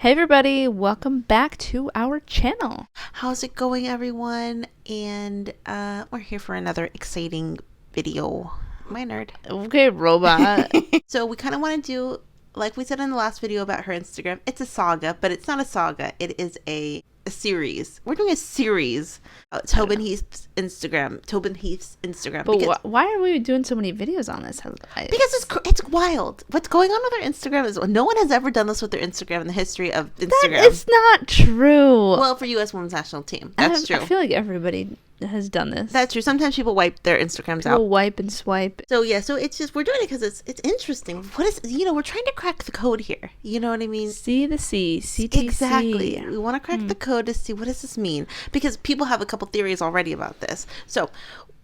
Hey everybody, welcome back to our channel. How's it going, everyone? And we're here for another exciting video. My nerd. Okay, robot. So we kind of want to do, like we said in the last video about her Instagram, it's a saga, but it's not a saga. It is a series. We're doing a series. Tobin Heath's Instagram. But why are we doing so many videos on this? Because it's wild. What's going on with their Instagram is no one has ever done this with their Instagram in the history of Instagram. It's not true. Well, for U.S. Women's National Team, that's true. I feel like everybody has done this. That's true. Sometimes people wipe their Instagrams out. People wipe and swipe. So yeah, so it's just we're doing it because it's interesting. What is we're trying to crack the code here. You know what I mean? C to C, CTC. Exactly. We want to crack the code to see what does this mean, because people have a couple theories already about this. So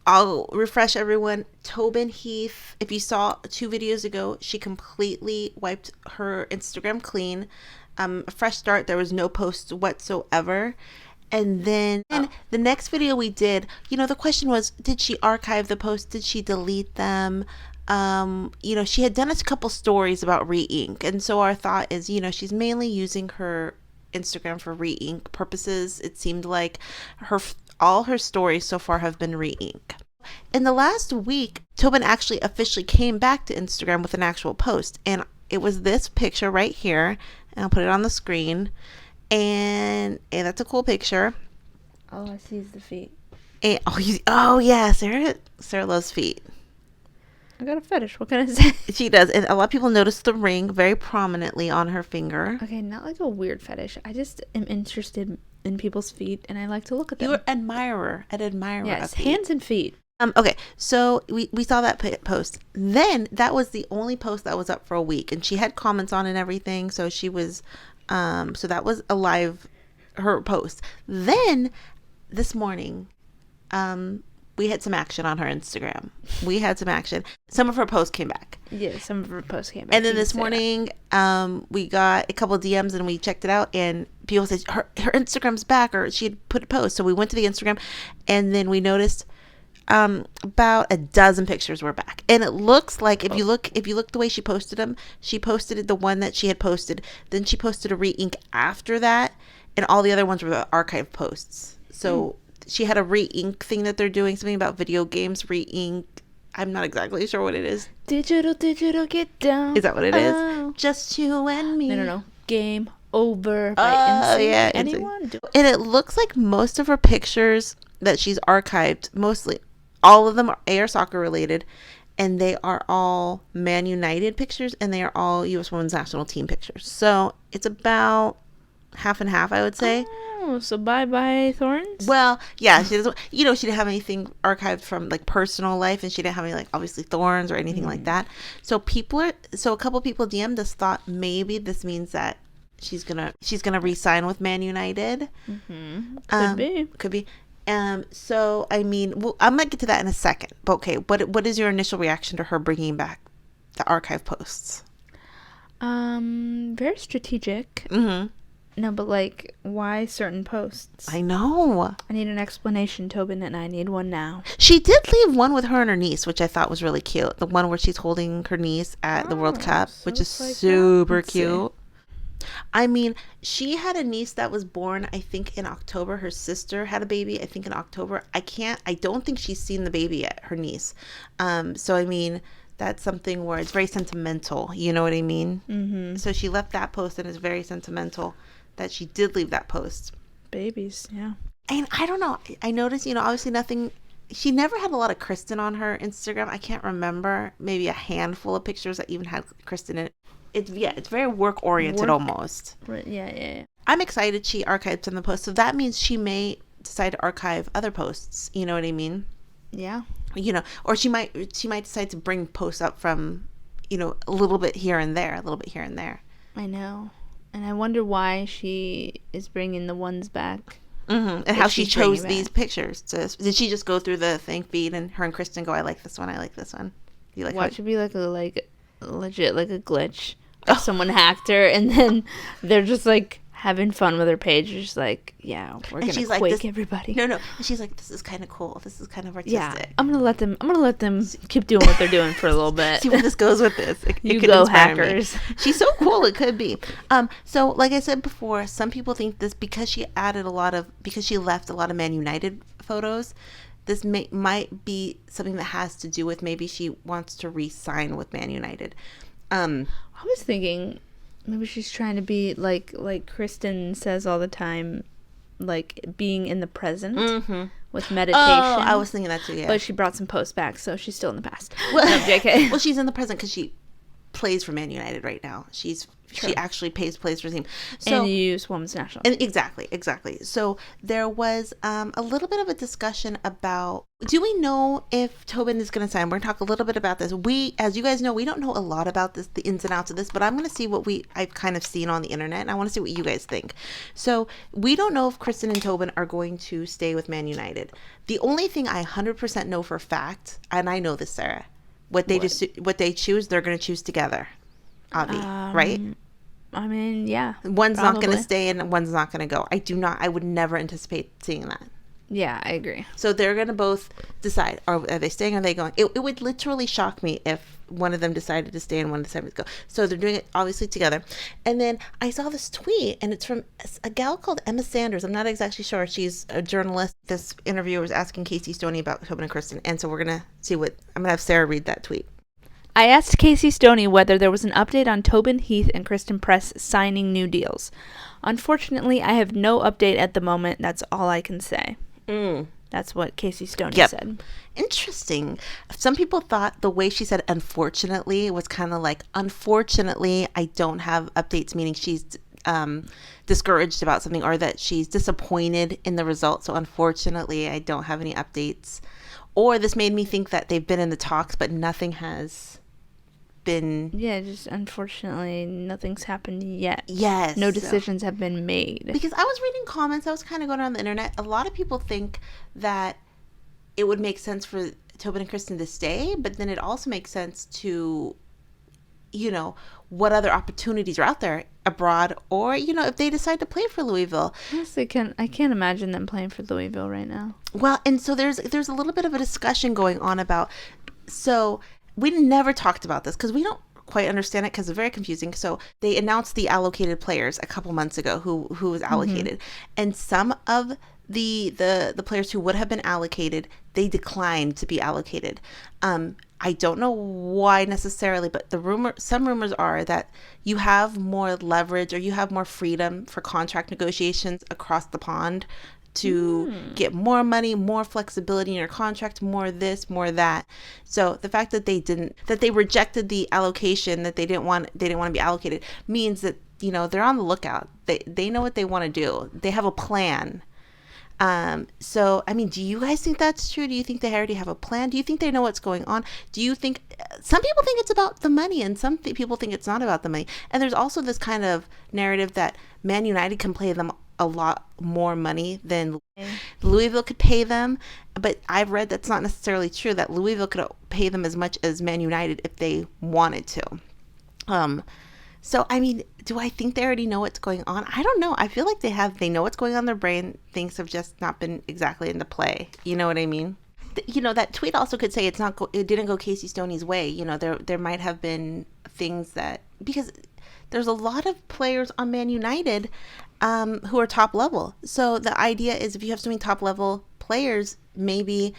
I'll refresh everyone. Tobin Heath, if you saw 2 videos ago, she completely wiped her Instagram clean. A fresh start. There was no posts whatsoever. And then the next video we did, the question was, did she archive the posts? Did she delete them? She had done a couple stories about Reinc. And so our thought is, she's mainly using her Instagram for Reinc purposes. It seemed like all her stories so far have been Reinc. In the last week, Tobin actually officially came back to Instagram with an actual post. And it was this picture right here. And I'll put it on the screen. And that's a cool picture. All I see is the feet. And, yeah, Sara loves feet. I got a fetish. What can I say? She does. And a lot of people notice the ring very prominently on her finger. Okay, not like a weird fetish. I just am interested in people's feet, and I like to look at them. You're an admirer. Yes, hands and feet. Okay, so we saw that post. Then that was the only post that was up for a week, and she had comments on it and everything. So she was, so that was her post. Then this morning, we had some action on her Instagram. We had some action. Some of her posts came back. Yeah, some of her posts came back. And then this morning, we got a couple of DMs and we checked it out, and people said her Instagram's back, or she had put a post. So we went to the Instagram, and then we noticed about a dozen pictures were back. And it looks like if you look the way she posted them, she posted the one that she had posted. Then she posted a Reinc after that, and all the other ones were the archive posts. So she had a Reinc thing that they're doing, something about video games, Reinc. I'm not exactly sure what it is. Digital, get down. Is that what it is? Just you and me. No. Game over by NSYNC. Yeah. Anyone? And it looks like most of her pictures that she's archived, mostly, all of them are soccer related, and they are all Man United pictures, and they are all U.S. Women's National Team pictures. So it's about half and half, I would say. Oh, so bye thorns. Well, yeah, she doesn't. She didn't have anything archived from like personal life, and she didn't have any obviously thorns or anything like that. So a couple people DM'd us, thought maybe this means that she's gonna re-sign with Man United. Could be. So I mean, I'm gonna get to that in a second. But okay, what is your initial reaction to her bringing back the archive posts? Very strategic. Mm-hmm. No, but why certain posts? I know. I need an explanation, Tobin, and I need one now. She did leave one with her and her niece, which I thought was really cute. The one where she's holding her niece at the World Cup, which is super cute. I mean, she had a niece that was born, I think, in October. Her sister had a baby, I think, in October. I don't think she's seen the baby yet, her niece. So, I mean, that's something where it's very sentimental. You know what I mean? Mm-hmm. So she left that post, and it's very sentimental that she did leave that post. Babies, yeah. And I don't know. I noticed, obviously nothing. She never had a lot of Christen on her Instagram. I can't remember. Maybe a handful of pictures that even had Christen in it. It's very work oriented almost. Yeah. I'm excited she archived some of the posts, so that means she may decide to archive other posts. You know what I mean? Yeah. Or she might decide to bring posts up from, a little bit here and there, I know, and I wonder why she is bringing the ones back. Mm-hmm. And how she chose these pictures. Did she just go through the feed and her and Christen go, I like this one, I like this one? Should be legit a glitch. Someone hacked her, and then they're just having fun with her page. She's like, yeah, we're And gonna she's like, quake this- everybody. No. And she's like, this is kind of cool. This is kind of artistic. Yeah, I'm gonna let them keep doing what they're doing for a little bit. See where this goes with this. You could go, inspire me. hackers. She's so cool. It could be. So like I said before, some people think this because she left a lot of Man United photos. This might be something that has to do with maybe she wants to re-sign with Man United. I was thinking maybe she's trying to be like Christen says all the time, like being in the present with meditation. Oh, I was thinking that too, yeah. But she brought some posts back, so she's still in the past. Well, No, JK. well, she's in the present because she plays for Man United right now. She actually plays for the team. So, and you use women's national. And exactly. So there was a little bit of a discussion about, do we know if Tobin is going to sign? We're going to talk a little bit about this. As you guys know, we don't know a lot about this, the ins and outs of this, but I'm going to see what I've kind of seen on the internet, and I want to see what you guys think. So we don't know if Christen and Tobin are going to stay with Man United. The only thing I 100% know for a fact, and I know this, Sarah, what they choose, they're going to choose together. Avi, right? I mean, yeah. One's probably. not going to stay and one's not going to go. I would never anticipate seeing that. Yeah, I agree. So they're going to both decide, are they staying or are they going? It would literally shock me if one of them decided to stay and one decided to go. So they're doing it obviously together. And then I saw this tweet, and it's from a gal called Emma Sanders. I'm not exactly sure. She's a journalist. This interviewer was asking Casey Stoney about Tobin and Christen. And so we're going to see I'm going to have Sarah read that tweet. I asked Casey Stoney whether there was an update on Tobin, Heath, and Christen Press signing new deals. Unfortunately, I have no update at the moment. That's all I can say. That's what Casey Stoney said. Interesting. Some people thought the way she said unfortunately was kind of like, unfortunately, I don't have updates, meaning she's discouraged about something or that she's disappointed in the result. So unfortunately, I don't have any updates. Or this made me think that they've been in the talks, but nothing has been. Yeah, just unfortunately, nothing's happened yet. Yes. No decisions have been made. Because I was reading comments, I was kind of going around the internet. A lot of people think that it would make sense for Tobin and Christen to stay, but then it also makes sense to, what other opportunities are out there abroad, or, if they decide to play for Louisville. Honestly, I can't imagine them playing for Louisville right now. Well, and so there's a little bit of a discussion going on about, so we never talked about this because we don't quite understand it because it's very confusing. So they announced the allocated players a couple months ago who was allocated, and some of the players who would have been allocated, they declined to be allocated. I don't know why necessarily, but some rumors are that you have more leverage or you have more freedom for contract negotiations across the pond to get more money, more flexibility in your contract, more this, more that. So the fact that they rejected the allocation, that they didn't want to be allocated, means that, they're on the lookout. They know what they want to do. They have a plan. So, I mean, do you guys think that's true? Do you think they already have a plan? Do you think they know what's going on? Do you think some people think it's about the money and some people think it's not about the money? And there's also this kind of narrative that Man United can pay them a lot more money than Louisville could pay them. But I've read that's not necessarily true, that Louisville could pay them as much as Man United if they wanted to. So, I mean, do I think they already know what's going on? I don't know. I feel like they know what's going on in their brain. Things have just not been exactly into play. You know what I mean? That tweet also could say it didn't go Casey Stoney's way. There might have been things because there's a lot of players on Man United who are top level. So the idea is if you have so many top level players, maybe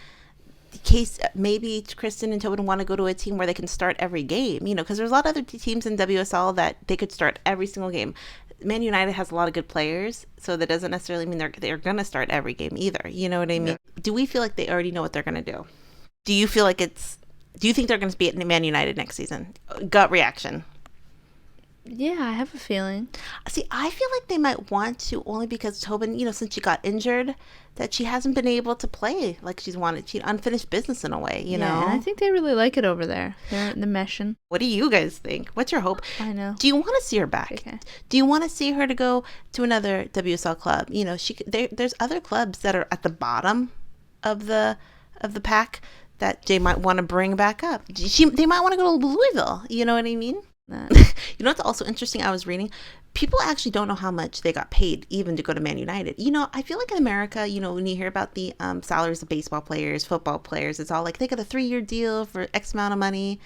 Christen and Tobin want to go to a team where they can start every game, because there's a lot of other teams in WSL that they could start every single game. Man United has a lot of good players, so that doesn't necessarily mean they're going to start every game either. You know what I mean? Yeah. Do we feel like they already know what they're going to do? Do you feel like do you think they're going to be at Man United next season? Gut reaction. Yeah, I have a feeling. See, I feel like they might want to, only because Tobin, since she got injured, that she hasn't been able to play like she's wanted. She unfinished business in a way, you know? And I think they really like it over there. They're meshing. What do you guys think? What's your hope? I know. Do you want to see her back? Okay. Do you want to see her to go to another WSL club? There's other clubs that are at the bottom of the pack that they might want to bring back up. They might want to go to Louisville. You know what I mean? You know what's also interesting? I was reading, people actually don't know how much they got paid even to go to Man United. You know, I feel like in America, you know, when you hear about the salaries of baseball players, football players, it's all like they got a 3-year deal for X amount of money.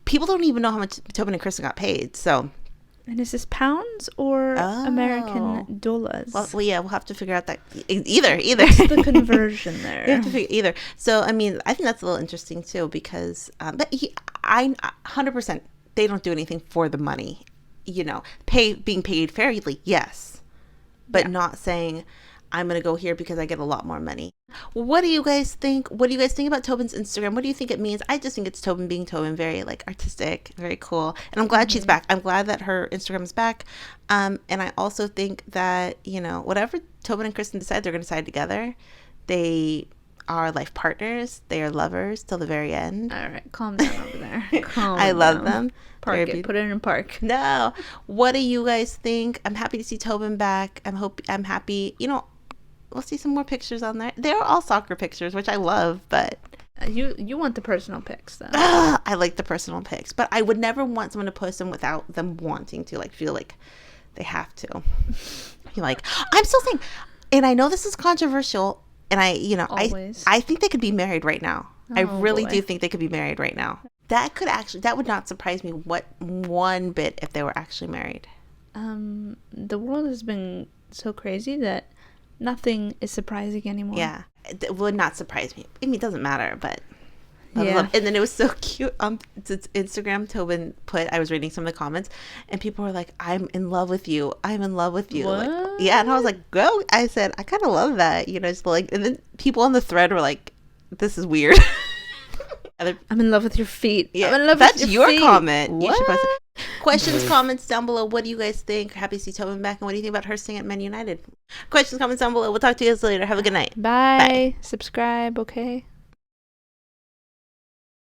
People don't even know how much Tobin and Christen got paid. So, and is this pounds or American dollars? Well, yeah, we'll have to figure out that either. What's the conversion there? You have to figure either. So, I mean, I think that's a little interesting too because, but I 100%, they don't do anything for the money. You know, being paid fairly, yes, but not saying I'm going to go here because I get a lot more money. What do you guys think? What do you guys think about Tobin's Instagram? What do you think it means? I just think it's Tobin being Tobin, very like artistic, very cool. And I'm glad she's back. I'm glad that her Instagram is back. And I also think that, you know, whatever Tobin and Christen decide, they're going to decide together. They are life partners. They are lovers till the very end. All right, calm down over there. I love them. Park it. Put it in park. No. What do you guys think? I'm happy to see Tobin back. I'm happy. You know, we'll see some more pictures on there. They're all soccer pictures, which I love, but you want the personal pics though. I like the personal pics, but I would never want someone to post them without them wanting to, like, feel like they have to. You're like, I'm still saying, and I know this is controversial, and I think they could be married right now. I really do think they could be married right now. That would not surprise me one bit if they were actually married. The world has been so crazy that nothing is surprising anymore. Yeah, it would not surprise me. I mean, it doesn't matter, but and then it was so cute. Instagram, Tobin put, I was reading some of the comments, and people were like, "I'm in love with you. I'm in love with you." What? Like, yeah, and I was like, "Go!" I said, "I kind of love that." You know, just like, and then people on the thread were like, "This is weird." I'm in love with your feet. Yeah, I'm in love that's with your feet. comment. What? You should post it. Questions, comments down below. What do you guys think? Happy to see Tobin back, and what do you think about her staying at Man United? Questions, comments down below. We'll talk to you guys later. Have a good night. Bye. Subscribe, okay?